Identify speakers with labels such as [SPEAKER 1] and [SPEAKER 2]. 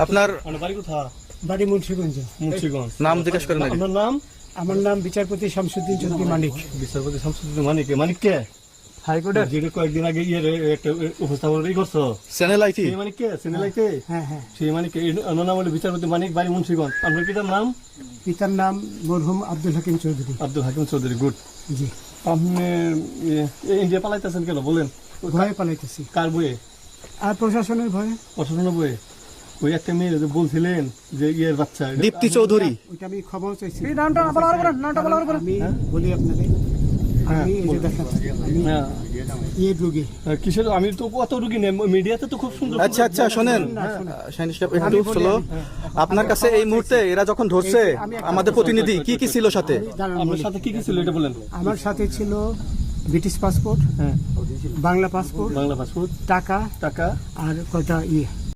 [SPEAKER 1] আপনার
[SPEAKER 2] বাড়ি কোথায়?
[SPEAKER 3] বাড়ি মুন্সিগঞ্জ।
[SPEAKER 2] মুন্সিগঞ্জ।
[SPEAKER 1] নাম জিজ্ঞেস করেন আগে।
[SPEAKER 2] আপনার নাম?
[SPEAKER 3] আমার নাম বিচারপতি শামসুদ্দিন চৌধুরী মানিক।
[SPEAKER 2] বিচারপতি শামসুদ্দিন মানিক। মানিক কে?
[SPEAKER 3] হাইকোর্টের।
[SPEAKER 2] যেটা কয়েকদিন আগে একটা উপস্থাপন করছো
[SPEAKER 1] চ্যানেল আইটি।
[SPEAKER 2] সেই মানিক কে? সিনেলাইতে?
[SPEAKER 3] হ্যাঁ হ্যাঁ।
[SPEAKER 2] সেই মানিক নাম হলো বিচারপতি মানিক, বাড়ি মুন্সিগঞ্জ। আপনার পিতার নাম?
[SPEAKER 3] পিতার নাম মরহুম আব্দুল হাকিম চৌধুরী।
[SPEAKER 2] আব্দুল হাকিম চৌধুরী। গুড।
[SPEAKER 3] জি।
[SPEAKER 2] আপনি ইন্ডিয়া পালাইতেছেন কেন বলেন?
[SPEAKER 3] ভয়ে পালাইতেছি।
[SPEAKER 2] কার বইয়ে?
[SPEAKER 3] আর প্রশাসনের ভয়ে।
[SPEAKER 2] প্রশাসনের বইয়ে? ওই একটা মেয়ে যে বলছিলেন যে ইয়ের বাচ্চা,
[SPEAKER 1] দীপ্তি চৌধুরী।
[SPEAKER 3] ওইটা আমি খবর চাইছি। আমি বলি আপনাকে, আমি এই যে দেখেন
[SPEAKER 2] হ্যাঁ।
[SPEAKER 3] ইয়ে রোগী।
[SPEAKER 2] কিসের? আমি তো কত রুগী নেই, মিডিয়াতে তো খুব সুন্দর।
[SPEAKER 1] আচ্ছা আচ্ছা, শোনেন শাহিন সাহেব, একটু স্লো। আপনার কাছে এই মুহূর্তে এরা যখন ধরছে আমাদের প্রতিনিধি, কি কি ছিল সাথে?
[SPEAKER 2] আপনার সাথে কি কি ছিল এটা বলেন।
[SPEAKER 3] আমার সাথে ছিল ব্রিটিশ পাসপোর্ট,
[SPEAKER 2] হ্যাঁ,
[SPEAKER 3] বাংলা পাসপোর্ট,
[SPEAKER 2] বাংলা পাসপোর্ট,
[SPEAKER 3] টাকা
[SPEAKER 2] টাকা,
[SPEAKER 3] আর কয়টা ইয়ে